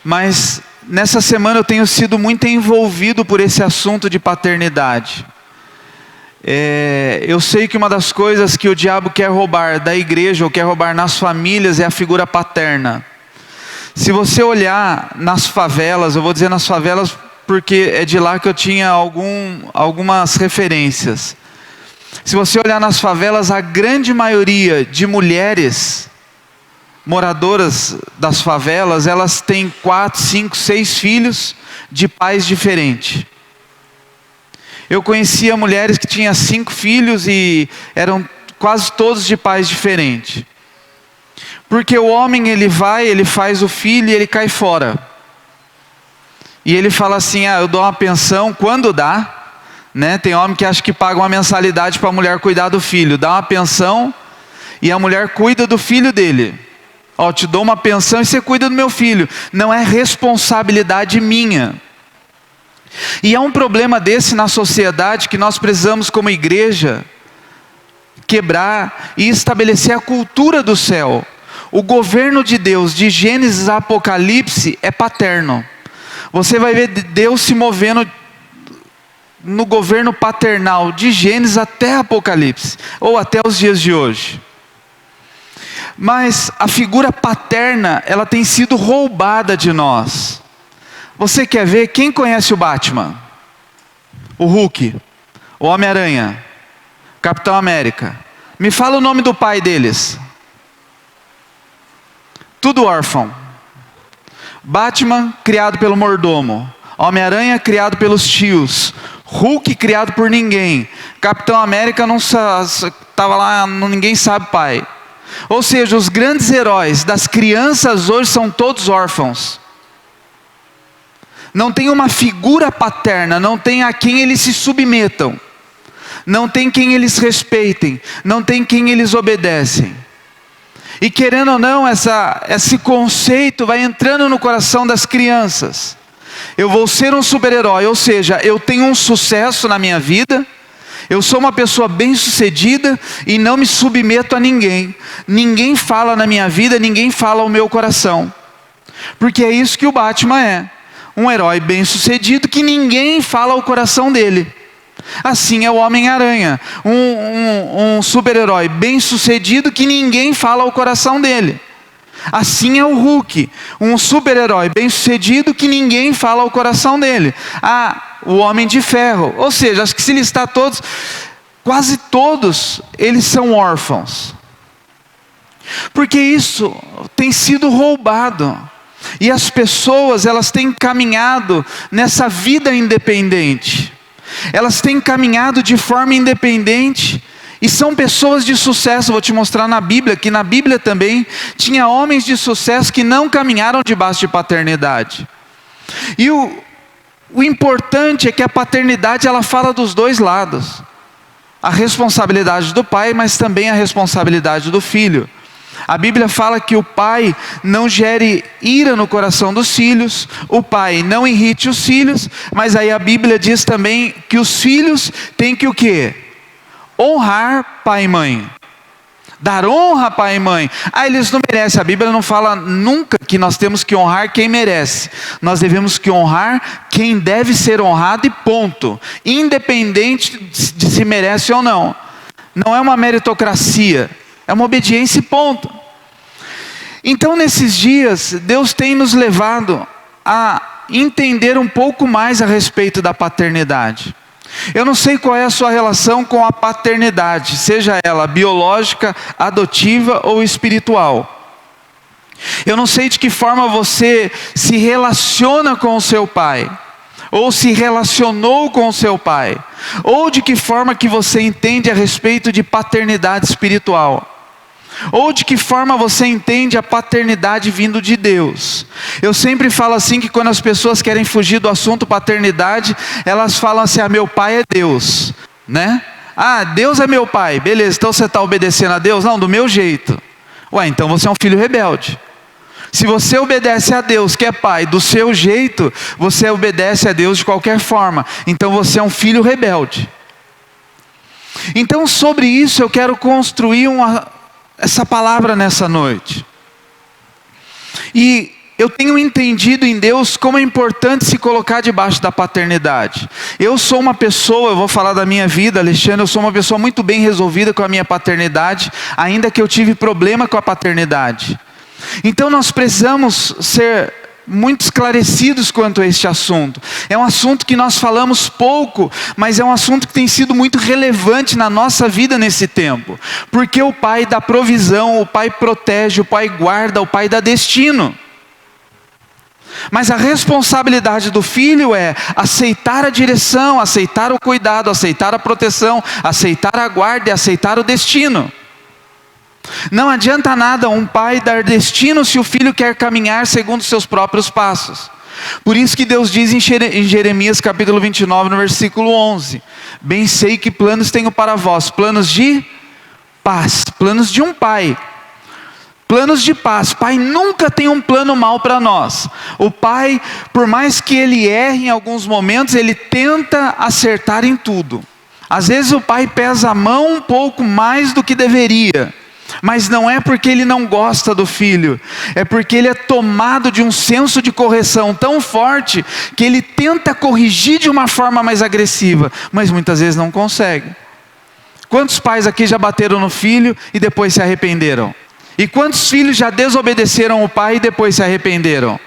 Mas nessa semana eu tenho sido muito envolvido por esse assunto de paternidade. Eu sei que uma das coisas que o diabo quer roubar da igreja, ou quer roubar nas famílias, é a figura paterna. Se você olhar nas favelas, eu vou dizer nas favelas porque é de lá que eu tinha algumas referências. Se você olhar nas favelas, a grande maioria de mulheres moradoras das favelas, elas têm 4, 5, 6 filhos de pais diferentes. Eu conhecia mulheres que tinham 5 filhos e eram quase todos de pais diferentes. Porque o homem, ele faz o filho e ele cai fora. E ele fala assim, eu dou uma pensão quando dá, né? Tem homem que acha que paga uma mensalidade para a mulher cuidar do filho, dá uma pensão e a mulher cuida do filho dele. Te dou uma pensão e você cuida do meu filho. Não é responsabilidade minha. E há um problema desse na sociedade que nós precisamos, como igreja, quebrar e estabelecer a cultura do céu. O governo de Deus, de Gênesis a Apocalipse, é paterno. Você vai ver Deus se movendo no governo paternal, de Gênesis até Apocalipse, ou até os dias de hoje. Mas a figura paterna, ela tem sido roubada de nós. Você quer ver? Quem conhece o Batman? O Hulk? O Homem-Aranha? Capitão América? Me fala o nome do pai deles. Tudo órfão. Batman, criado pelo mordomo. Homem-Aranha, criado pelos tios. Hulk, criado por ninguém. Capitão América, não estava lá, ninguém sabe pai. Ou seja, os grandes heróis das crianças hoje são todos órfãos. Não tem uma figura paterna, não tem a quem eles se submetam. Não tem quem eles respeitem, não tem quem eles obedecem. E querendo ou não, esse conceito vai entrando no coração das crianças. Eu vou ser um super-herói, ou seja, eu tenho um sucesso na minha vida, eu sou uma pessoa bem-sucedida e não me submeto a ninguém. Ninguém fala na minha vida, ninguém fala ao meu coração. Porque é isso que o Batman é. Um herói bem-sucedido que ninguém fala ao coração dele. Assim é o Homem-Aranha. Um super-herói bem-sucedido que ninguém fala ao coração dele. Assim é o Hulk. Um super-herói bem-sucedido que ninguém fala ao coração dele. O Homem de Ferro. Ou seja, acho que se listar todos, quase todos, eles são órfãos. Porque isso tem sido roubado. E as pessoas, elas têm caminhado nessa vida independente. Elas têm caminhado de forma independente. E são pessoas de sucesso. Vou te mostrar na Bíblia, que na Bíblia também tinha homens de sucesso que não caminharam debaixo de paternidade. E o importante é que a paternidade, ela fala dos dois lados. A responsabilidade do pai, mas também a responsabilidade do filho. A Bíblia fala que o pai não gere ira no coração dos filhos, o pai não irrite os filhos, mas aí a Bíblia diz também que os filhos têm que o quê? Honrar pai e mãe. Dar honra a pai e mãe. Eles não merecem. A Bíblia não fala nunca que nós temos que honrar quem merece. Nós devemos que honrar quem deve ser honrado e ponto. Independente de se merece ou não. Não é uma meritocracia. É uma obediência e ponto. Então nesses dias, Deus tem nos levado a entender um pouco mais a respeito da paternidade. Eu não sei qual é a sua relação com a paternidade, seja ela biológica, adotiva ou espiritual. Eu não sei de que forma você se relaciona com o seu pai, ou se relacionou com o seu pai, ou de que forma que você entende a respeito de paternidade espiritual. Ou de que forma você entende a paternidade vindo de Deus. Eu sempre falo assim que quando as pessoas querem fugir do assunto paternidade, elas falam assim, meu pai é Deus, né? Deus é meu pai, beleza, então você está obedecendo a Deus? Não, do meu jeito. Então você é um filho rebelde. Se você obedece a Deus, que é pai, do seu jeito, você obedece a Deus de qualquer forma. Então você é um filho rebelde. Então sobre isso eu quero construir essa palavra nessa noite. E eu tenho entendido em Deus como é importante se colocar debaixo da paternidade. Eu sou uma pessoa, eu vou falar da minha vida, Alexandre, eu sou uma pessoa muito bem resolvida com a minha paternidade, ainda que eu tive problema com a paternidade. Então nós precisamos ser muito esclarecidos quanto a este assunto. É um assunto que nós falamos pouco, mas é um assunto que tem sido muito relevante na nossa vida nesse tempo. Porque o Pai dá provisão, o Pai protege, o Pai guarda, o Pai dá destino. Mas a responsabilidade do filho é aceitar a direção, aceitar o cuidado, aceitar a proteção, aceitar a guarda e aceitar o destino. Não adianta nada um pai dar destino se o filho quer caminhar segundo seus próprios passos. Por isso que Deus diz em Jeremias capítulo 29, no versículo 11: bem sei que planos tenho para vós, planos de paz, planos de um pai. Planos de paz. Pai nunca tem um plano mau para nós. O pai, por mais que ele erre em alguns momentos, ele tenta acertar em tudo. Às vezes o pai pesa a mão um pouco mais do que deveria, mas não é porque ele não gosta do filho, é porque ele é tomado de um senso de correção tão forte, que ele tenta corrigir de uma forma mais agressiva, mas muitas vezes não consegue. Quantos pais aqui já bateram no filho e depois se arrependeram? E quantos filhos já desobedeceram o pai e depois se arrependeram?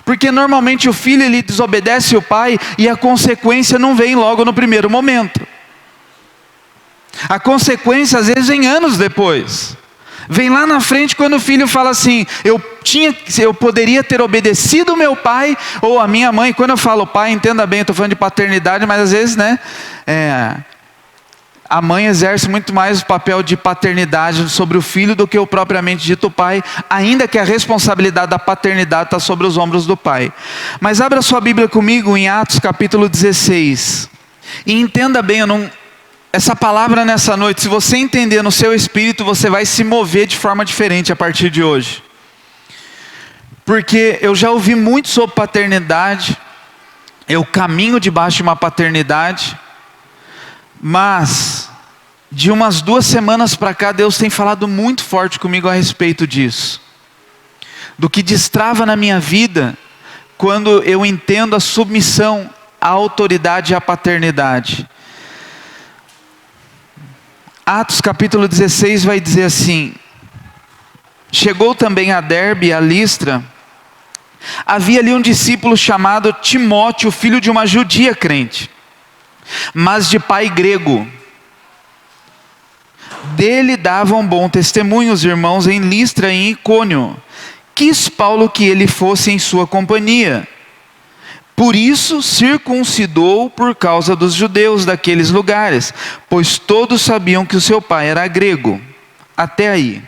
Porque normalmente o filho ele desobedece o pai e a consequência não vem logo no primeiro momento. A consequência às vezes vem anos depois. Vem lá na frente quando o filho fala assim: eu poderia ter obedecido o meu pai ou a minha mãe. Quando eu falo pai, entenda bem, eu estou falando de paternidade, mas às vezes a mãe exerce muito mais o papel de paternidade sobre o filho do que o propriamente dito pai, ainda que a responsabilidade da paternidade está sobre os ombros do pai. Mas abra sua Bíblia comigo em Atos capítulo 16. E entenda bem, essa palavra nessa noite, se você entender no seu espírito, você vai se mover de forma diferente a partir de hoje. Porque eu já ouvi muito sobre paternidade, eu caminho debaixo de uma paternidade, mas de umas 2 semanas para cá, Deus tem falado muito forte comigo a respeito disso. Do que destrava na minha vida, quando eu entendo a submissão à autoridade e à paternidade. Atos capítulo 16 vai dizer assim: chegou também a Derbe e a Listra, havia ali um discípulo chamado Timóteo, filho de uma judia crente, mas de pai grego. Dele davam bom testemunho os irmãos em Listra e em Icônio. Quis Paulo que ele fosse em sua companhia. Por isso circuncidou por causa dos judeus daqueles lugares, pois todos sabiam que o seu pai era grego. Até aí.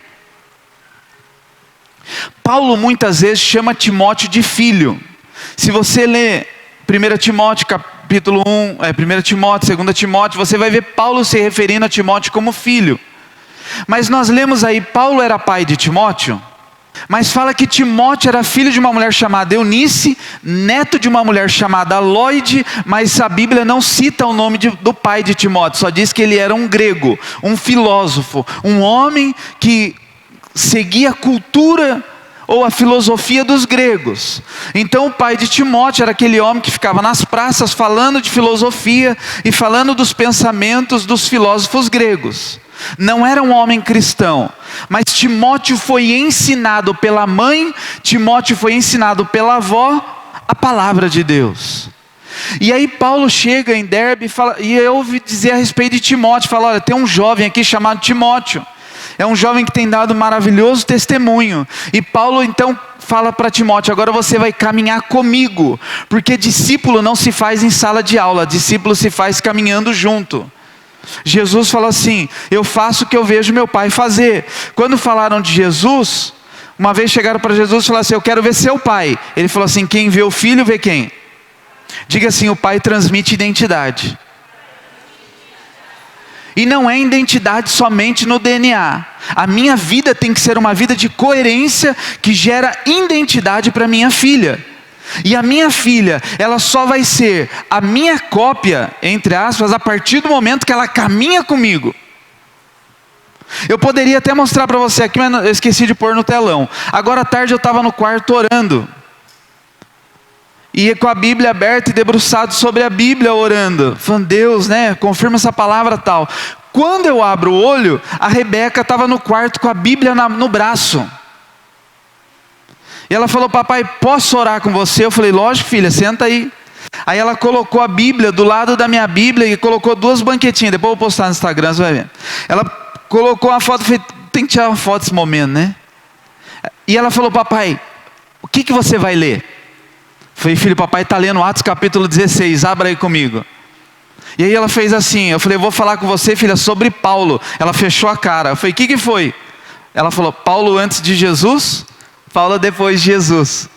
Paulo muitas vezes chama Timóteo de filho. Se você ler 1 Timóteo capítulo 1, 1 Timóteo, 2 Timóteo, você vai ver Paulo se referindo a Timóteo como filho. Mas nós lemos aí, Paulo era pai de Timóteo, mas fala que Timóteo era filho de uma mulher chamada Eunice, neto de uma mulher chamada Lóide, mas a Bíblia não cita o nome do pai de Timóteo, só diz que ele era um grego, um filósofo, um homem que seguia a cultura ou a filosofia dos gregos. Então o pai de Timóteo era aquele homem que ficava nas praças falando de filosofia e falando dos pensamentos dos filósofos gregos. Não era um homem cristão, mas Timóteo foi ensinado pela mãe, Timóteo foi ensinado pela avó a palavra de Deus. E aí Paulo chega em Derbe e ouve dizer a respeito de Timóteo, fala: olha, tem um jovem aqui chamado Timóteo, é um jovem que tem dado maravilhoso testemunho. E Paulo então fala para Timóteo: agora você vai caminhar comigo, porque discípulo não se faz em sala de aula, discípulo se faz caminhando junto. Jesus falou assim: eu faço o que eu vejo meu pai fazer. Quando falaram de Jesus, uma vez chegaram para Jesus e falaram assim: eu quero ver seu pai. Ele falou assim: quem vê o filho vê quem? Diga assim: o pai transmite identidade. E não é identidade somente no DNA. A minha vida tem que ser uma vida de coerência que gera identidade para minha filha. E a minha filha, ela só vai ser a minha cópia, entre aspas, a partir do momento que ela caminha comigo. Eu poderia até mostrar para você aqui, mas eu esqueci de pôr no telão. Agora à tarde eu estava no quarto orando. E com a Bíblia aberta e debruçado sobre a Bíblia orando. Falando, Deus, né, confirma essa palavra tal. Quando eu abro o olho, a Rebeca estava no quarto com a Bíblia no braço. E ela falou, papai, posso orar com você? Eu falei, lógico, filha, senta aí. Aí ela colocou a Bíblia do lado da minha Bíblia e colocou 2 banquetinhas. Depois eu vou postar no Instagram, você vai ver. Ela colocou uma foto, eu falei, tem que tirar uma foto desse momento, né? E ela falou, papai, o que você vai ler? Eu falei, filho, papai está lendo Atos capítulo 16, abra aí comigo. E aí ela fez assim, eu falei, eu vou falar com você, filha, sobre Paulo. Ela fechou a cara, eu falei, o que foi? Ela falou, Paulo antes de Jesus, Paulo depois de Jesus.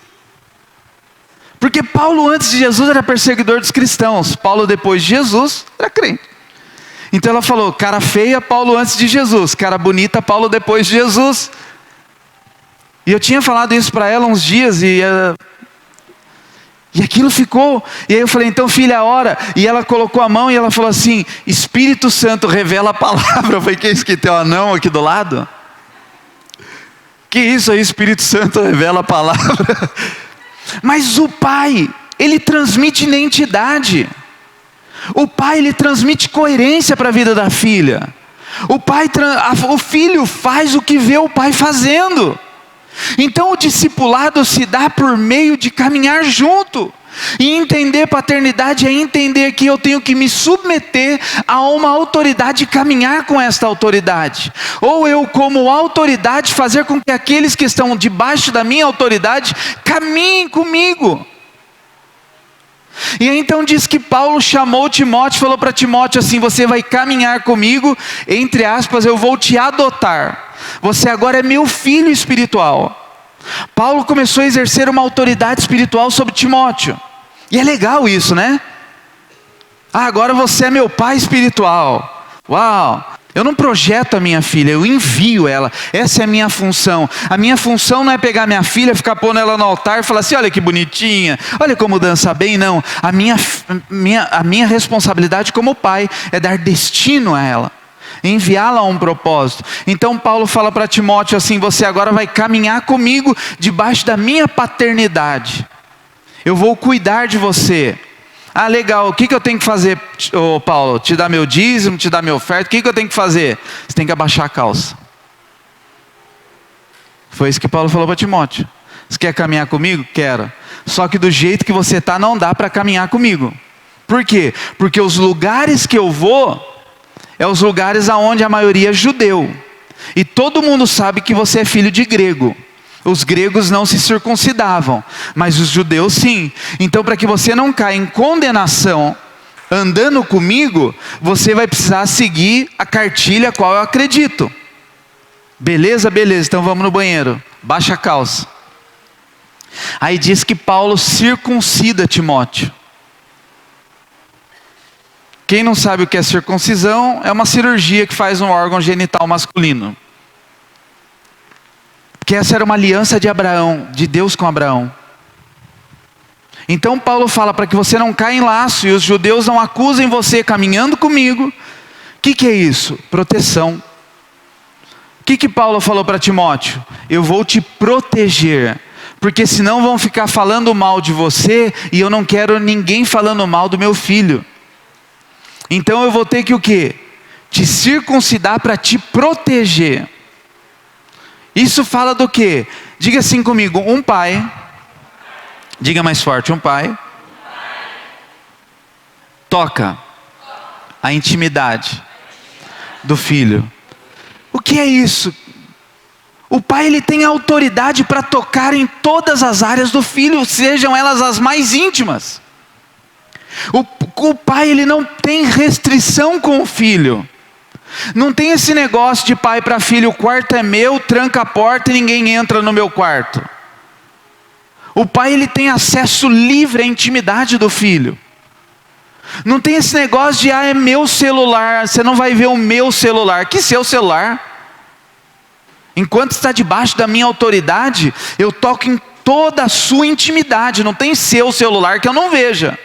Porque Paulo antes de Jesus era perseguidor dos cristãos, Paulo depois de Jesus era crente. Então ela falou, cara feia, Paulo antes de Jesus, cara bonita, Paulo depois de Jesus. E eu tinha falado isso para ela uns dias e aquilo ficou. E aí eu falei, então filha, ora. E ela colocou a mão e ela falou assim, Espírito Santo revela a palavra. Eu falei, que é isso que tem um anão aqui do lado? Que isso aí, Espírito Santo revela a palavra. Mas o pai, ele transmite identidade. O pai, ele transmite coerência para a vida da filha. O filho faz o que vê o pai fazendo. Então o discipulado se dá por meio de caminhar junto. E entender paternidade é entender que eu tenho que me submeter a uma autoridade e caminhar com esta autoridade. Ou eu, como autoridade, fazer com que aqueles que estão debaixo da minha autoridade caminhem comigo. E aí, então diz que Paulo chamou Timóteo, falou para Timóteo assim, você vai caminhar comigo, entre aspas, eu vou te adotar. Você agora é meu filho espiritual. Paulo começou a exercer uma autoridade espiritual sobre Timóteo. E é legal isso, né? Agora você é meu pai espiritual. Uau! Eu não projeto a minha filha, eu envio ela. Essa é a minha função. A minha função não é pegar minha filha, ficar pondo ela no altar e falar assim, olha que bonitinha, olha como dança bem. Não, a minha responsabilidade como pai é dar destino a ela, enviá-la a um propósito. Então Paulo fala para Timóteo assim, você agora vai caminhar comigo debaixo da minha paternidade. Eu vou cuidar de você. Ah, legal, o que eu tenho que fazer, Paulo? Te dar meu dízimo, te dar minha oferta, o que eu tenho que fazer? Você tem que abaixar a calça. Foi isso que Paulo falou para Timóteo. Você quer caminhar comigo? Quero. Só que do jeito que você está, não dá para caminhar comigo. Por quê? Porque os lugares que eu vou, é os lugares aonde a maioria é judeu. E todo mundo sabe que você é filho de grego. Os gregos não se circuncidavam, mas os judeus sim. Então, para que você não caia em condenação, andando comigo, você vai precisar seguir a cartilha a qual eu acredito. Beleza? Beleza, então vamos no banheiro. Baixa a calça. Aí diz que Paulo circuncida Timóteo. Quem não sabe o que é circuncisão, é uma cirurgia que faz um órgão genital masculino. Que essa era uma aliança de Abraão, de Deus com Abraão. Então Paulo fala para que você não caia em laço e os judeus não acusem você caminhando comigo. O que é isso? Proteção. O que Paulo falou para Timóteo? Eu vou te proteger, porque senão vão ficar falando mal de você e eu não quero ninguém falando mal do meu filho. Então eu vou ter que o quê? Te circuncidar para te proteger. Isso fala do quê? Diga assim comigo, um pai, diga mais forte, um pai, toca a intimidade do filho. O que é isso? O pai, ele tem autoridade para tocar em todas as áreas do filho, sejam elas as mais íntimas. O pai, ele não tem restrição com o filho. Não tem esse negócio de pai para filho, o quarto é meu, tranca a porta e ninguém entra no meu quarto. O pai, ele tem acesso livre à intimidade do filho. Não tem esse negócio de, é meu celular, você não vai ver o meu celular. Que seu celular? Enquanto está debaixo da minha autoridade, eu toco em toda a sua intimidade. Não tem seu celular que eu não veja.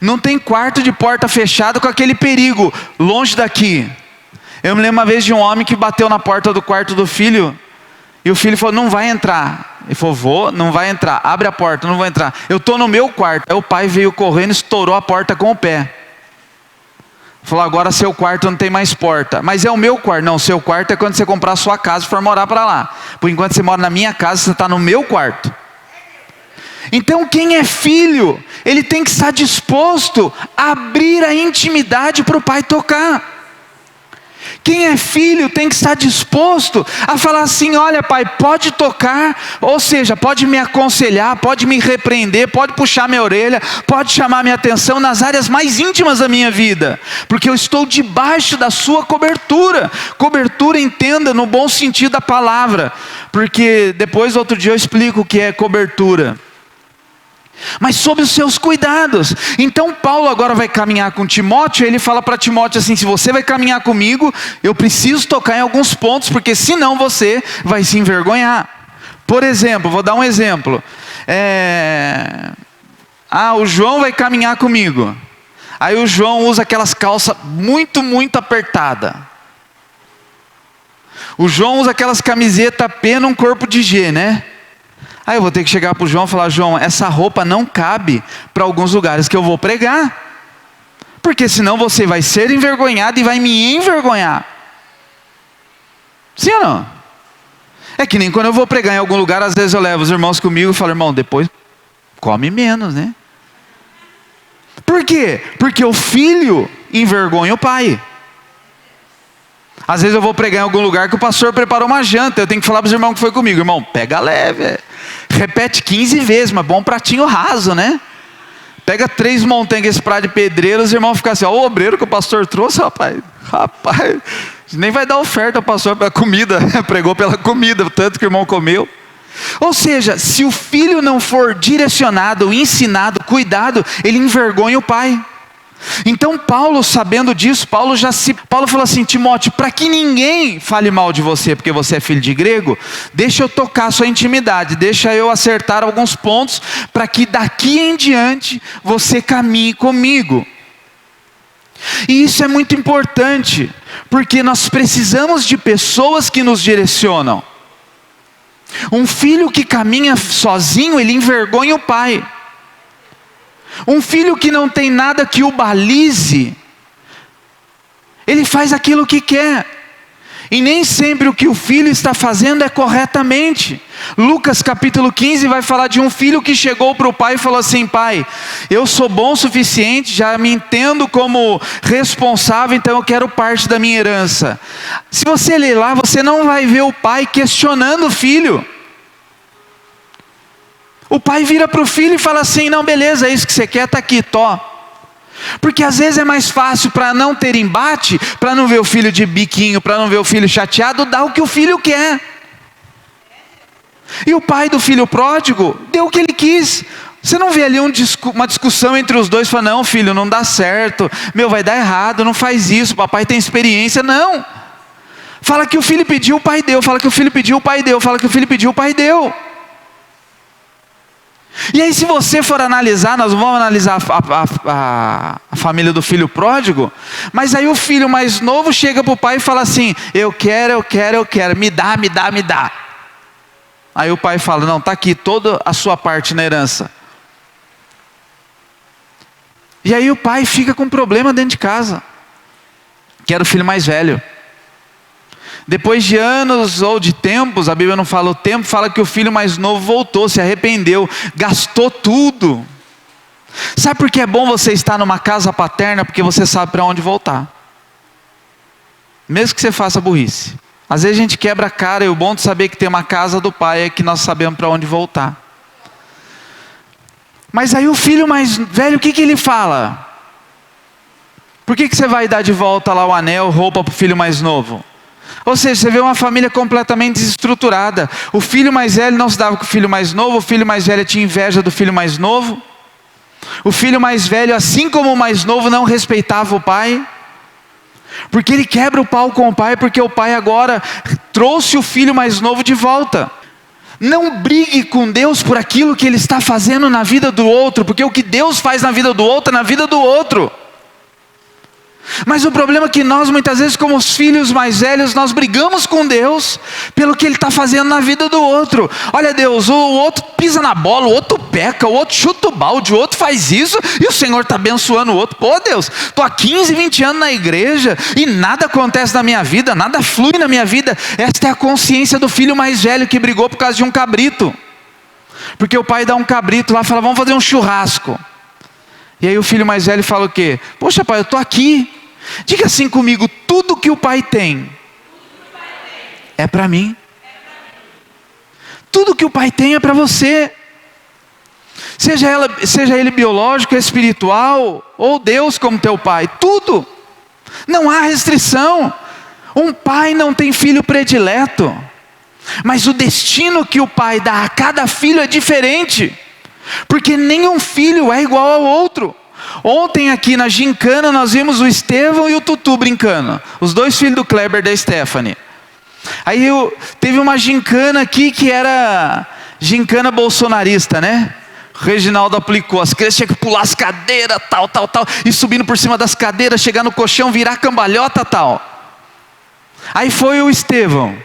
Não tem quarto de porta fechada com aquele perigo, longe daqui. Eu me lembro uma vez de um homem que bateu na porta do quarto do filho, e o filho falou, não vai entrar. Ele falou, vou, não vai entrar, abre a porta, não vou entrar. Eu estou no meu quarto. Aí o pai veio correndo, estourou a porta com o pé. Falou, agora seu quarto não tem mais porta. Mas é o meu quarto. Não, seu quarto é quando você comprar a sua casa e for morar para lá. Por enquanto você mora na minha casa, você está no meu quarto. Então quem é filho, ele tem que estar disposto a abrir a intimidade para o pai tocar. Quem é filho tem que estar disposto a falar assim, olha pai, pode tocar, ou seja, pode me aconselhar, pode me repreender, pode puxar minha orelha, pode chamar minha atenção nas áreas mais íntimas da minha vida, porque eu estou debaixo da sua cobertura. Cobertura, entenda no bom sentido da palavra, porque depois outro dia eu explico o que é cobertura. Mas sob os seus cuidados. Então Paulo agora vai caminhar com Timóteo. Ele fala para Timóteo assim, se você vai caminhar comigo, eu preciso tocar em alguns pontos, porque senão você vai se envergonhar. Por exemplo, vou dar um exemplo. O João vai caminhar comigo. Aí o João usa aquelas calças muito apertadas. O João usa aquelas camisetas P num corpo de G, né? Aí eu vou ter que chegar para o João e falar, João, essa roupa não cabe para alguns lugares que eu vou pregar. Porque senão você vai ser envergonhado e vai me envergonhar. Sim ou não? É que nem quando eu vou pregar em algum lugar, às vezes eu levo os irmãos comigo e falo, irmão, depois come menos, né? Por quê? Porque o filho envergonha o pai. Às vezes eu vou pregar em algum lugar que o pastor preparou uma janta, eu tenho que falar para os irmãos que foi comigo, irmão, pega leve, repete 15 vezes, mas bom pratinho raso, né? Pega 3 montanhas esse prato de pedreiro, os irmãos ficam assim, ó, o obreiro que o pastor trouxe, rapaz, nem vai dar oferta ao pastor pela comida, pregou pela comida, tanto que o irmão comeu. Ou seja, se o filho não for direcionado, ensinado, cuidado, ele envergonha o pai. Então Paulo, sabendo disso, Paulo falou assim, Timóteo, para que ninguém fale mal de você, porque você é filho de grego, deixa eu tocar a sua intimidade, deixa eu acertar alguns pontos, para que daqui em diante você caminhe comigo. E isso é muito importante, porque nós precisamos de pessoas que nos direcionam. Um filho que caminha sozinho, ele envergonha o pai. Um filho que não tem nada que o balize, ele faz aquilo que quer, e nem sempre o que o filho está fazendo é corretamente. Lucas capítulo 15 vai falar de um filho que chegou para o pai e falou assim, pai, eu sou bom o suficiente, já me entendo como responsável, então eu quero parte da minha herança. Se você ler lá, você não vai ver o pai questionando o filho. O pai vira para o filho e fala assim, não, beleza, é isso que você quer, está aqui, tó. Porque às vezes é mais fácil, para não ter embate, para não ver o filho de biquinho, para não ver o filho chateado, dar o que o filho quer. E o pai do filho pródigo deu o que ele quis. Você não vê ali uma discussão entre os dois, fala, não filho, não dá certo, vai dar errado, não faz isso, o papai tem experiência, não. Fala que o filho pediu, o pai deu, fala que o filho pediu, o pai deu, fala que o filho pediu, o pai deu. E aí se você for analisar, nós vamos analisar a família do filho pródigo, mas aí o filho mais novo chega para o pai e fala assim, eu quero, me dá. Aí o pai fala, não, está aqui toda a sua parte na herança. E aí o pai fica com um problema dentro de casa, que era o filho mais velho. Depois de anos ou de tempos, a Bíblia não fala o tempo, fala que o filho mais novo voltou, se arrependeu, gastou tudo. Sabe por que é bom você estar numa casa paterna? Porque você sabe para onde voltar. Mesmo que você faça burrice. Às vezes a gente quebra a cara, e o bom de saber que tem uma casa do pai é que nós sabemos para onde voltar. Mas aí o filho mais velho, o que ele fala? Por que você vai dar de volta lá o anel, roupa para o filho mais novo? Ou seja, você vê uma família completamente desestruturada. O filho mais velho não se dava com o filho mais novo, o filho mais velho tinha inveja do filho mais novo. O filho mais velho, assim como o mais novo, não respeitava o pai. Porque ele quebra o pau com o pai, porque o pai agora trouxe o filho mais novo de volta. Não brigue com Deus por aquilo que Ele está fazendo na vida do outro, porque o que Deus faz na vida do outro é na vida do outro. Mas o problema é que nós, muitas vezes, como os filhos mais velhos, nós brigamos com Deus pelo que Ele está fazendo na vida do outro. Olha, Deus, o outro pisa na bola, o outro peca, o outro chuta o balde, o outro faz isso, e o Senhor está abençoando o outro. Pô, Deus, estou há 15, 20 anos na igreja, e nada acontece na minha vida, nada flui na minha vida. Esta é a consciência do filho mais velho que brigou por causa de um cabrito. Porque o pai dá um cabrito lá e fala, vamos fazer um churrasco. E aí o filho mais velho fala o quê? Poxa, pai, eu estou aqui. Diga assim comigo, tudo que o pai tem é para mim. Tudo que o pai tem é para você. Seja ele biológico, espiritual, ou Deus como teu pai. Tudo. Não há restrição. Um pai não tem filho predileto. Mas o destino que o pai dá a cada filho é diferente. Porque nenhum filho é igual ao outro. Ontem aqui na gincana nós vimos o Estevão e o Tutu brincando. Os dois filhos do Kleber e da Stephanie. Aí teve uma gincana aqui que era gincana bolsonarista, né? O Reginaldo aplicou. As crianças tinham que pular as cadeiras, tal. E subindo por cima das cadeiras, chegar no colchão, virar cambalhota, tal. Aí foi o Estevão.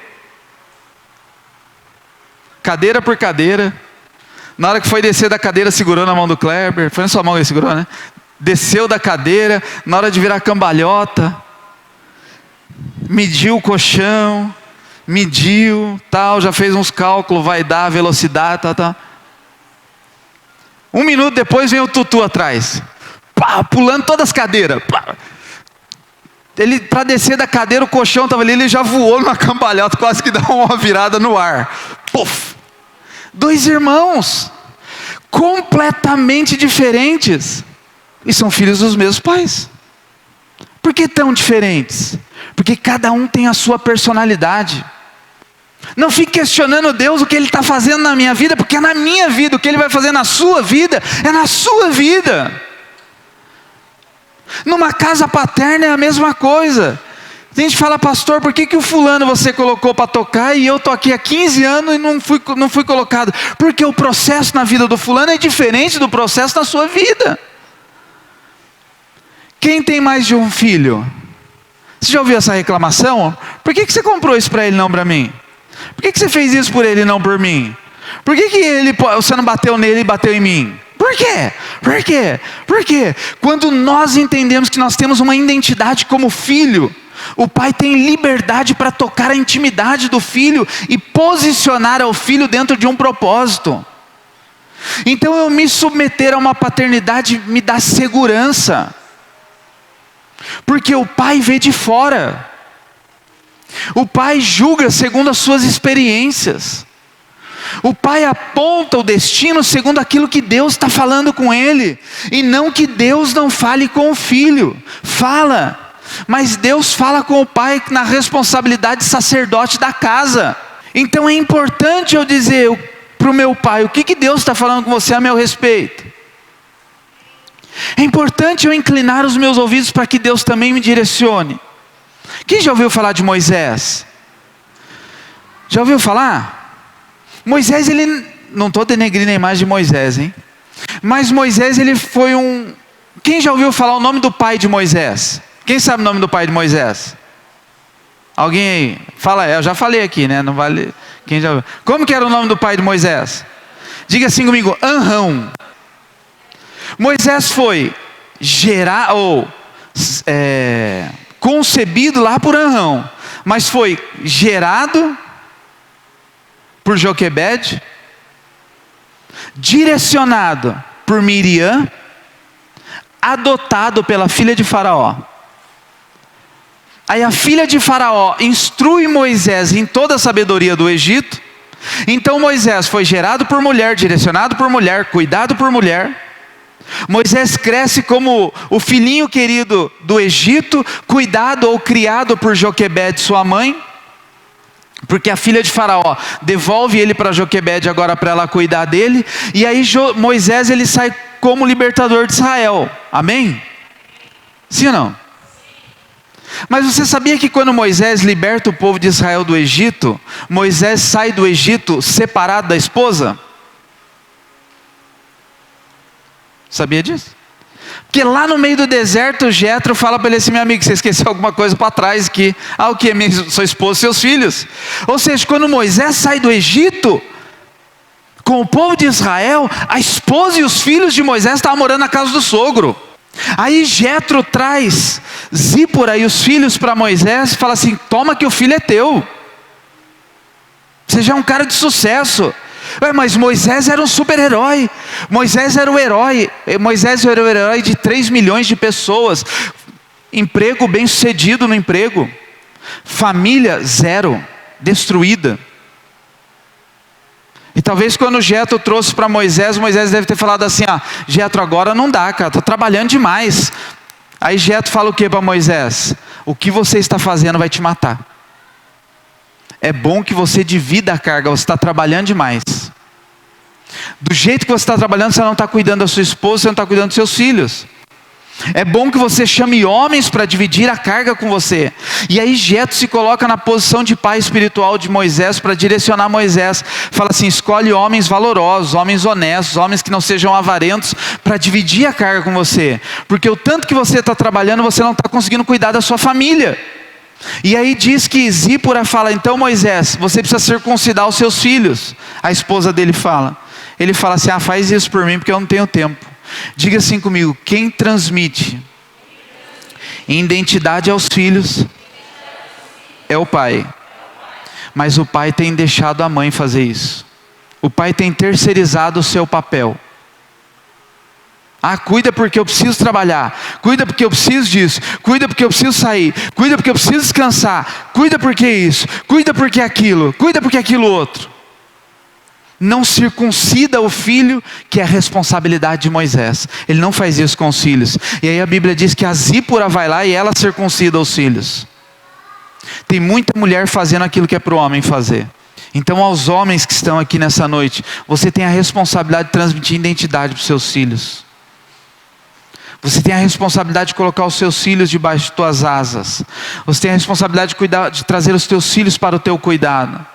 Cadeira por cadeira. Na hora que foi descer da cadeira, segurou na mão do Kleber. Foi na sua mão que ele segurou, né? Desceu da cadeira. Na hora de virar cambalhota, mediu o colchão, tal, já fez uns cálculos, vai dar velocidade, tal. 1 minuto depois vem o Tutu atrás, pá, pulando todas as cadeiras. Pá. Ele, para descer da cadeira, o colchão estava ali, ele já voou numa cambalhota, quase que dá uma virada no ar. Puf! 2 irmãos, completamente diferentes, e são filhos dos mesmos pais. Por que tão diferentes? Porque cada um tem a sua personalidade. Não fique questionando Deus o que Ele está fazendo na minha vida, porque é na minha vida. O que Ele vai fazer na sua vida, é na sua vida. Numa casa paterna é a mesma coisa. A gente fala, pastor, por que o fulano você colocou para tocar e eu estou aqui há 15 anos e não fui colocado? Porque o processo na vida do fulano é diferente do processo na sua vida. Quem tem mais de um filho? Você já ouviu essa reclamação? Por que você comprou isso para ele, não para mim? Por que você fez isso por ele e não por mim? Por que você não bateu nele e bateu em mim? Por quê? Por quê? Por quê? Quando nós entendemos que nós temos uma identidade como filho, o pai tem liberdade para tocar a intimidade do filho e posicionar o filho dentro de um propósito. Então eu me submeter a uma paternidade me dá segurança. Porque o pai vê de fora. O pai julga segundo as suas experiências. O pai aponta o destino segundo aquilo que Deus está falando com ele. E não que Deus não fale com o filho. Fala. Mas Deus fala com o pai na responsabilidade de sacerdote da casa. Então é importante eu dizer para o meu pai, o que Deus está falando com você a meu respeito? É importante eu inclinar os meus ouvidos para que Deus também me direcione. Quem já ouviu falar de Moisés? Já ouviu falar? Moisés, ele... Não estou denegrindo a imagem de Moisés, hein? Mas Moisés, ele foi um... Quem já ouviu falar o nome do pai de Moisés? Quem sabe o nome do pai de Moisés? Alguém aí? Fala, eu já falei aqui, né? Não vale... Quem já ouviu? Como que era o nome do pai de Moisés? Diga assim comigo, Anrão. Moisés foi concebido lá por Anrão, mas foi gerado por Joquebede, direcionado por Miriam, adotado pela filha de Faraó. Aí a filha de Faraó instrui Moisés em toda a sabedoria do Egito. Então Moisés foi gerado por mulher, direcionado por mulher, cuidado por mulher. Moisés cresce como o filhinho querido do Egito, cuidado ou criado por Joquebede, sua mãe, porque a filha de Faraó devolve ele para Joquebede agora para ela cuidar dele, e aí Moisés ele sai como libertador de Israel, amém? Sim ou não? Mas você sabia que quando Moisés liberta o povo de Israel do Egito, Moisés sai do Egito separado da esposa? Sabia disso? Porque lá no meio do deserto, Jetro fala para ele assim: meu amigo, você esqueceu alguma coisa para trás aqui. O que? Sua esposa e seus filhos. Ou seja, quando Moisés sai do Egito, com o povo de Israel, a esposa e os filhos de Moisés estavam morando na casa do sogro. Aí Jetro traz Zípora e os filhos para Moisés e fala assim: toma que o filho é teu. Você já é um cara de sucesso. Mas Moisés era um super-herói. Moisés era o herói. Moisés era o herói de 3 milhões de pessoas. Emprego bem sucedido no emprego. Família zero, destruída. E talvez quando Jetro trouxe para Moisés, Moisés deve ter falado assim: Jetro, agora não dá, cara, estou trabalhando demais. Aí Jetro fala o que para Moisés? O que você está fazendo vai te matar. É bom que você divida a carga, você está trabalhando demais. Do jeito que você está trabalhando, você não está cuidando da sua esposa, você não está cuidando dos seus filhos. É bom que você chame homens para dividir a carga com você. E aí Jetro se coloca na posição de pai espiritual de Moisés para direcionar Moisés. Fala assim: escolhe homens valorosos, homens honestos, homens que não sejam avarentos, para dividir a carga com você. Porque o tanto que você está trabalhando, você não está conseguindo cuidar da sua família. E aí diz que Zípora fala: então Moisés, você precisa circuncidar os seus filhos. A esposa dele fala. Ele fala assim: faz isso por mim porque eu não tenho tempo. Diga assim comigo: quem transmite identidade aos filhos é o pai. Mas o pai tem deixado a mãe fazer isso. O pai tem terceirizado o seu papel. Cuida porque eu preciso trabalhar. Cuida porque eu preciso disso. Cuida porque eu preciso sair. Cuida porque eu preciso descansar. Cuida porque isso. Cuida porque aquilo. Cuida porque aquilo outro. Não circuncida o filho, que é a responsabilidade de Moisés. Ele não faz isso com os filhos. E aí a Bíblia diz que a Zípora vai lá e ela circuncida os filhos. Tem muita mulher fazendo aquilo que é para o homem fazer. Então, aos homens que estão aqui nessa noite, você tem a responsabilidade de transmitir identidade para os seus filhos. Você tem a responsabilidade de colocar os seus filhos debaixo de tuas asas. Você tem a responsabilidade de cuidar, de trazer os teus filhos para o teu cuidado.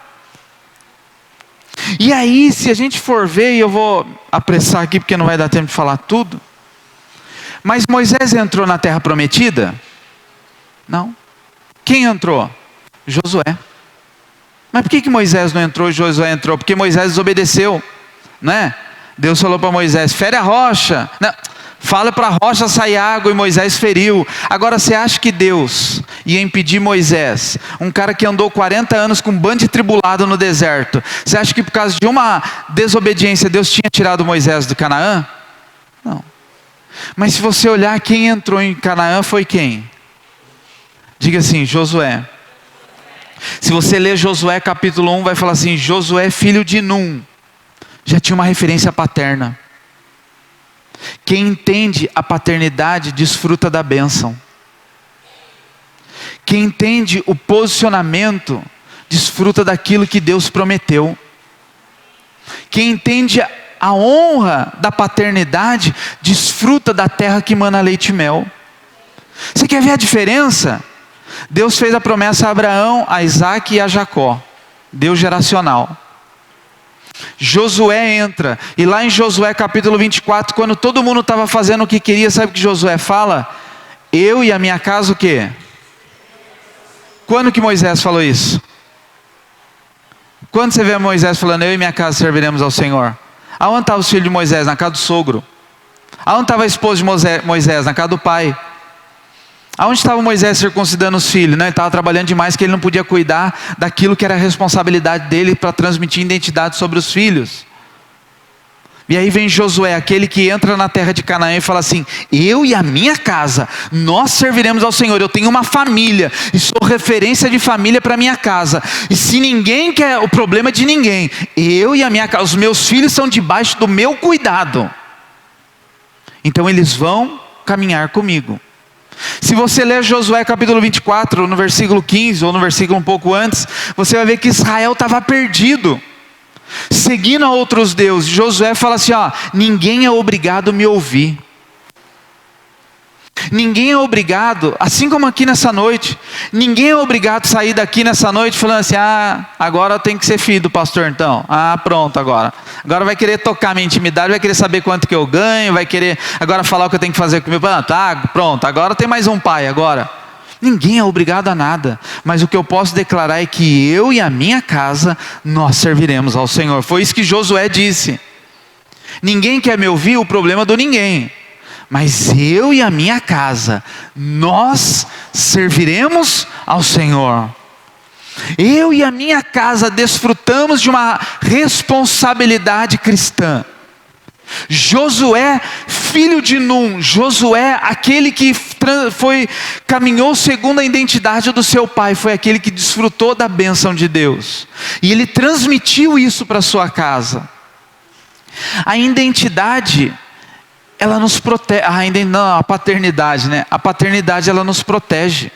E aí, se a gente for ver, e eu vou apressar aqui porque não vai dar tempo de falar tudo, mas Moisés entrou na terra prometida? Não. Quem entrou? Josué. Mas por que Moisés não entrou e Josué entrou? Porque Moisés desobedeceu, né? Deus falou para Moisés: fere a rocha. Não, fala para a rocha sair água, e Moisés feriu. Agora você acha que Deus ia impedir Moisés, um cara que andou 40 anos com um bando de tribulado no deserto? Você acha que por causa de uma desobediência Deus tinha tirado Moisés do Canaã? Não. Mas se você olhar, quem entrou em Canaã foi quem? Diga assim: Josué. Se você ler Josué capítulo 1, vai falar assim: Josué filho de Num. Já tinha uma referência paterna. Quem entende a paternidade desfruta da bênção. Quem entende o posicionamento desfruta daquilo que Deus prometeu. Quem entende a honra da paternidade desfruta da terra que mana leite e mel. Você quer ver a diferença? Deus fez a promessa a Abraão, a Isaac e a Jacó. Deus geracional. Josué entra, e lá em Josué capítulo 24, quando todo mundo estava fazendo o que queria, sabe o que Josué fala? Eu e a minha casa o quê? Quando que Moisés falou isso? Quando você vê Moisés falando: eu e minha casa serviremos ao Senhor? Aonde estava os filhos de Moisés? Na casa do sogro. Aonde estava a esposa de Moisés? Na casa do pai. Aonde estava Moisés circuncidando os filhos? Ele estava trabalhando demais, que ele não podia cuidar daquilo que era a responsabilidade dele para transmitir identidade sobre os filhos. E aí vem Josué, aquele que entra na terra de Canaã e fala assim: eu e a minha casa, nós serviremos ao Senhor. Eu tenho uma família e sou referência de família para minha casa. E se ninguém quer o problema de ninguém, eu e a minha casa, os meus filhos são debaixo do meu cuidado. Então eles vão caminhar comigo. Se você ler Josué capítulo 24, no versículo 15, ou no versículo um pouco antes, você vai ver que Israel estava perdido, seguindo a outros deuses. Josué fala assim: ninguém é obrigado a me ouvir. Ninguém é obrigado, assim como aqui nessa noite, ninguém é obrigado a sair daqui nessa noite falando assim: agora tem que ser filho do pastor então. Pronto, agora vai querer tocar minha intimidade, vai querer saber quanto que eu ganho, vai querer agora falar o que eu tenho que fazer com meu pai. Pronto, agora tem mais um pai agora. Ninguém é obrigado a nada, mas o que eu posso declarar é que eu e a minha casa, nós serviremos ao Senhor. Foi isso que Josué disse. Ninguém quer me ouvir, o problema do ninguém. Mas eu e a minha casa, nós serviremos ao Senhor. Eu e a minha casa desfrutamos de uma responsabilidade cristã. Josué, filho de Num, Josué, aquele que caminhou segundo a identidade do seu pai, foi aquele que desfrutou da bênção de Deus. E ele transmitiu isso para sua casa. A identidade, ela nos protege, a paternidade, né? A paternidade, ela nos protege.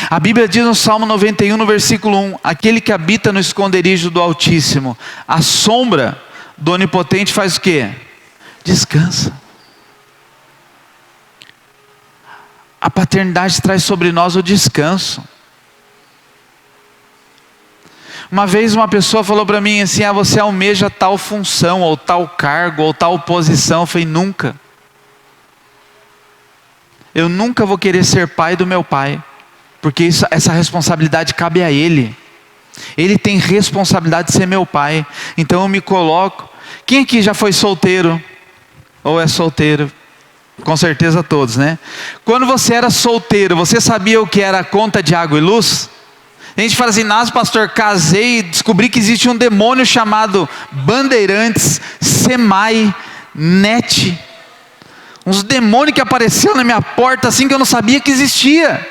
A Bíblia diz no Salmo 91, no versículo 1: aquele que habita no esconderijo do Altíssimo, a sombra do Onipotente faz o quê? Descansa. A paternidade traz sobre nós o descanso. Uma vez uma pessoa falou para mim assim: você almeja tal função, ou tal cargo, ou tal posição. Eu falei: nunca. Eu nunca vou querer ser pai do meu pai, porque essa responsabilidade cabe a ele. Ele tem responsabilidade de ser meu pai. Então eu me coloco. Quem aqui já foi solteiro? Ou é solteiro? Com certeza todos, né? Quando você era solteiro, você sabia o que era a conta de água e luz? A gente fala assim: nossa, pastor, casei e descobri que existe um demônio chamado Bandeirantes, Semai, Net. Uns demônios que apareceram na minha porta assim que eu não sabia que existia.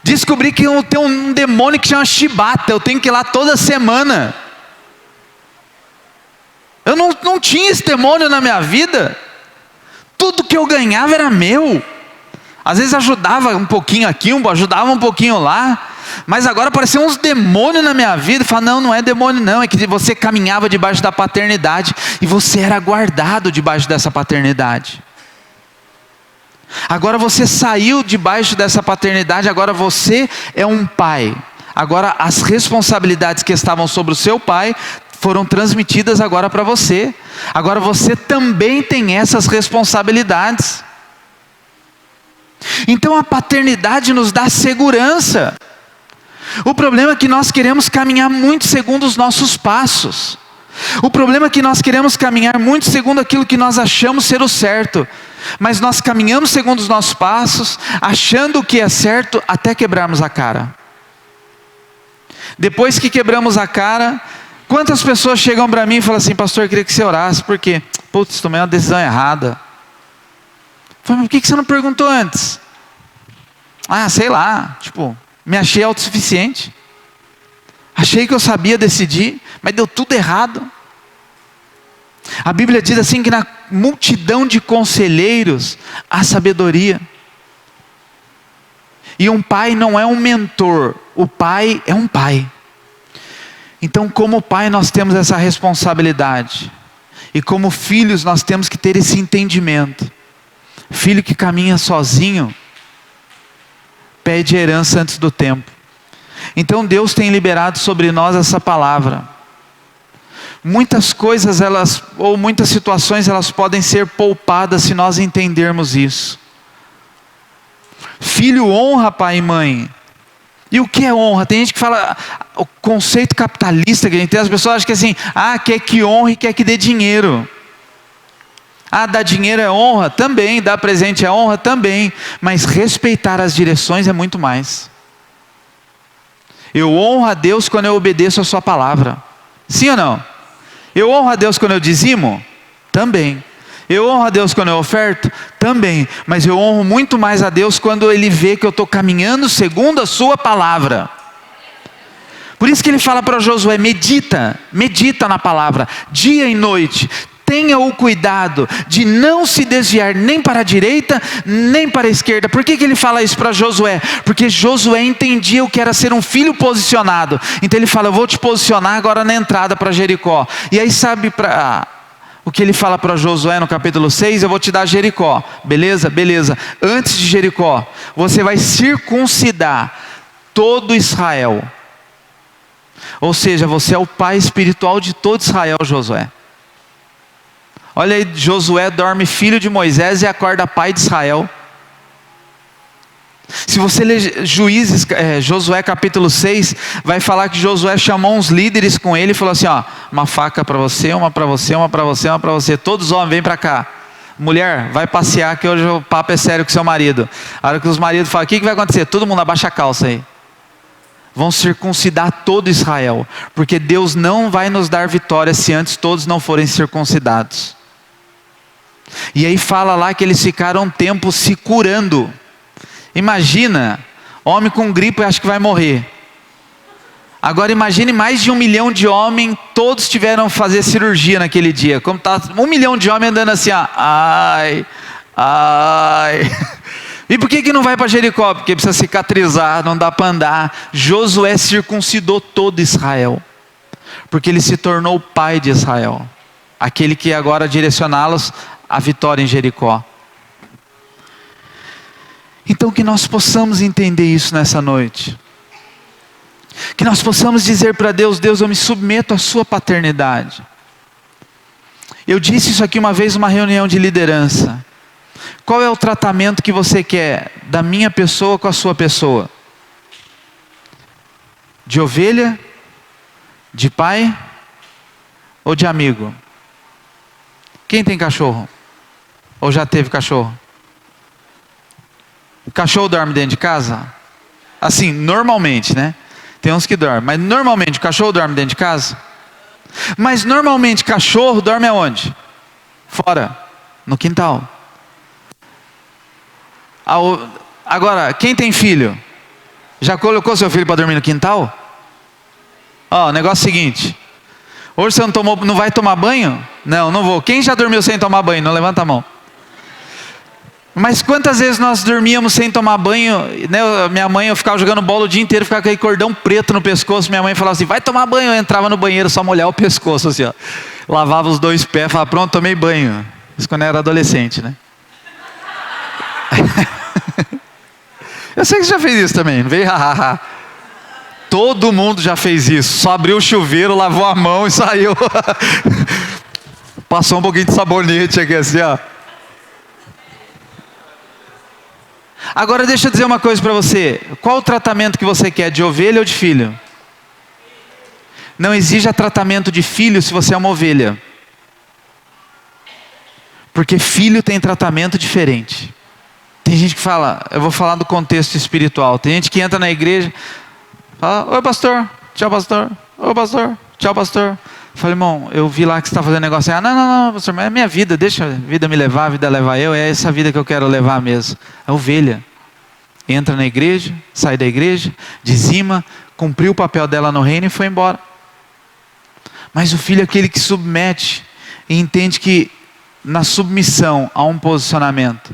Descobri que tem um demônio que chama Chibata, eu tenho que ir lá toda semana. Eu não tinha esse demônio na minha vida. Tudo que eu ganhava era meu. Às vezes ajudava um pouquinho aqui, ajudava um pouquinho lá. Mas agora apareceu uns demônios na minha vida. Fala: não é demônio não, é que você caminhava debaixo da paternidade, e você era guardado debaixo dessa paternidade. Agora você saiu debaixo dessa paternidade, agora você é um pai. Agora as responsabilidades que estavam sobre o seu pai foram transmitidas agora para você. Agora você também tem essas responsabilidades. Então a paternidade nos dá segurança. O problema é que nós queremos caminhar muito segundo os nossos passos. O problema é que nós queremos caminhar muito segundo aquilo que nós achamos ser o certo. Mas nós caminhamos segundo os nossos passos, achando o que é certo, até quebrarmos a cara. Depois que quebramos a cara, quantas pessoas chegam para mim e falam assim: pastor, eu queria que você orasse, porque tomei uma decisão errada. Eu falei: mas por que você não perguntou antes? Sei lá, me achei autossuficiente. Achei que eu sabia decidir, mas deu tudo errado. A Bíblia diz assim que na multidão de conselheiros há sabedoria. E um pai não é um mentor, o pai é um pai. Então, como pai, nós temos essa responsabilidade. E como filhos, nós temos que ter esse entendimento. Filho que caminha sozinho pede herança antes do tempo. Então Deus tem liberado sobre nós essa palavra. Muitas coisas muitas situações elas podem ser poupadas se nós entendermos isso. Filho honra pai e mãe. E o que é honra? Tem gente que fala o conceito capitalista que a gente tem. As pessoas acham que assim, quer que honre, quer que dê dinheiro. Dar dinheiro é honra? Também. Dar presente é honra? Também. Mas respeitar as direções é muito mais. Eu honro a Deus quando eu obedeço a sua palavra. Sim ou não? Eu honro a Deus quando eu dizimo? Também. Eu honro a Deus quando eu oferto? Também. Mas eu honro muito mais a Deus quando Ele vê que eu estou caminhando segundo a sua palavra. Por isso que Ele fala para Josué: medita na palavra, dia e noite. Tenha o cuidado de não se desviar nem para a direita, nem para a esquerda. Por que Ele fala isso para Josué? Porque Josué entendia o que era ser um filho posicionado. Então ele fala: eu vou te posicionar agora na entrada para Jericó. E aí sabe o que ele fala para Josué no capítulo 6, eu vou te dar Jericó. Beleza? Beleza. Antes de Jericó, você vai circuncidar todo Israel. Ou seja, você é o pai espiritual de todo Israel, Josué. Olha aí, Josué dorme filho de Moisés e acorda pai de Israel. Se você ler Juízes, Josué capítulo 6, vai falar que Josué chamou uns líderes com ele e falou assim, ó, uma faca para você, uma para você, uma para você, uma para você, todos os homens, vem para cá. Mulher, vai passear que hoje o papo é sério com seu marido. A hora que os maridos falam, o que vai acontecer? Todo mundo abaixa a calça aí. Vão circuncidar todo Israel, porque Deus não vai nos dar vitória se antes todos não forem circuncidados. E aí fala lá que eles ficaram um tempo se curando. Imagina, homem com gripe acha que vai morrer. Agora imagine mais de 1 milhão de homens, todos tiveram que fazer cirurgia naquele dia. Como tá 1 milhão de homens andando assim, ó, ai. E por que não vai para Jericó? Porque precisa cicatrizar, não dá para andar. Josué circuncidou todo Israel, porque ele se tornou o pai de Israel, aquele que agora direcioná-los à vitória em Jericó. Então que nós possamos entender isso nessa noite. Que nós possamos dizer para Deus, Deus, eu me submeto à sua paternidade. Eu disse isso aqui uma vez numa reunião de liderança. Qual é o tratamento que você quer da minha pessoa com a sua pessoa? De ovelha? De pai? Ou de amigo? Quem tem cachorro? Ou já teve cachorro? O cachorro dorme dentro de casa? Assim, normalmente, né? Tem uns que dormem, mas normalmente o cachorro dorme dentro de casa? Mas normalmente cachorro dorme aonde? Fora, no quintal. Agora, quem tem filho? Já colocou seu filho para dormir no quintal? Ó, o negócio é o seguinte. Hoje você não vai tomar banho? Não vou. Quem já dormiu sem tomar banho? Não levanta a mão. Mas quantas vezes nós dormíamos sem tomar banho, né? Minha mãe, eu ficava jogando bola o dia inteiro, ficava com aquele cordão preto no pescoço. Minha mãe falava assim, vai tomar banho. Eu entrava no banheiro, só molhar o pescoço assim, ó. Lavava os 2 pés, falava, pronto, tomei banho. Isso quando eu era adolescente, né? Eu sei que você já fez isso também, não veio? Todo mundo já fez isso. Só abriu o chuveiro, lavou a mão e saiu. Passou um pouquinho de sabonete aqui assim, ó. Agora deixa eu dizer uma coisa para você. Qual o tratamento que você quer, de ovelha ou de filho? Não exija tratamento de filho se você é uma ovelha. Porque filho tem tratamento diferente. Tem gente que fala, eu vou falar do contexto espiritual. Tem gente que entra na igreja, fala, oi pastor, tchau pastor, oi pastor, tchau pastor. Eu falei, irmão, eu vi lá que você está fazendo negócio. Não, pastor, mas é minha vida, deixa a vida me levar, a vida levar eu, é essa vida que eu quero levar mesmo. É ovelha. Entra na igreja, sai da igreja, dizima, cumpriu o papel dela no reino e foi embora. Mas o filho é aquele que submete e entende que na submissão há um posicionamento.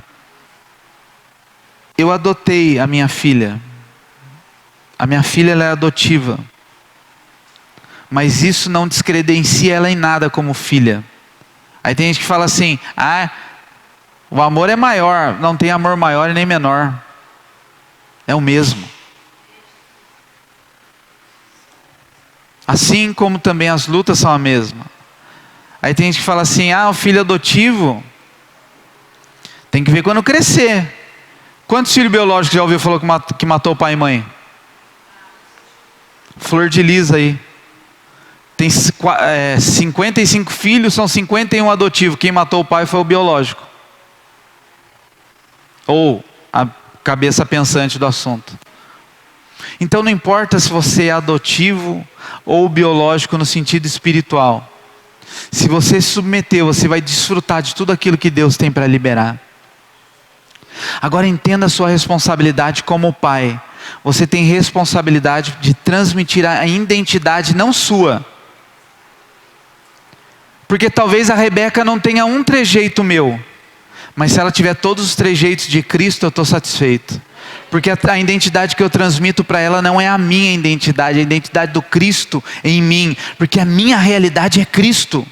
Eu adotei a minha filha. A minha filha ela é adotiva. Mas isso não descredencia ela em nada como filha. Aí tem gente que fala assim, o amor é maior. Não tem amor maior e nem menor. É o mesmo. Assim como também as lutas são a mesma. Aí tem gente que fala assim, o filho adotivo tem que ver quando crescer. Quantos filhos biológicos já ouviu falar que matou pai e mãe? Flor de lis aí. Tem 55 filhos, são 51 adotivos. Quem matou o pai foi o biológico. Ou a cabeça pensante do assunto. Então não importa se você é adotivo ou biológico no sentido espiritual. Se você se submeter, você vai desfrutar de tudo aquilo que Deus tem para liberar. Agora entenda a sua responsabilidade como pai. Você tem responsabilidade de transmitir a identidade não sua. Porque talvez a Rebeca não tenha um trejeito meu. Mas se ela tiver todos os trejeitos de Cristo, eu estou satisfeito. Porque a identidade que eu transmito para ela não é a minha identidade, é a identidade do Cristo em mim. Porque a minha realidade é Cristo.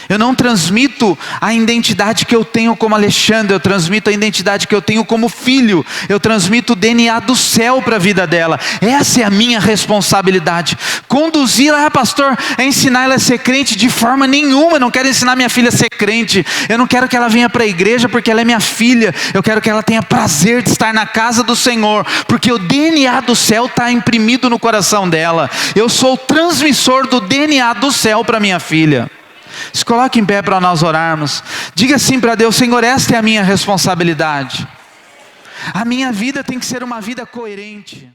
Eu não transmito a identidade que eu tenho como Alexandre, eu transmito a identidade que eu tenho como filho, eu transmito o DNA do céu para a vida dela. Essa é a minha responsabilidade. Conduzir, pastor, é ensinar ela a ser crente? De forma nenhuma. Eu não quero ensinar minha filha a ser crente. Eu não quero que ela venha para a igreja porque ela é minha filha. Eu quero que ela tenha prazer de estar na casa do Senhor, porque o DNA do céu está imprimido no coração dela. Eu sou o transmissor do DNA do céu para minha filha. Se coloque em pé para nós orarmos. Diga assim para Deus: Senhor, esta é a minha responsabilidade. A minha vida tem que ser uma vida coerente.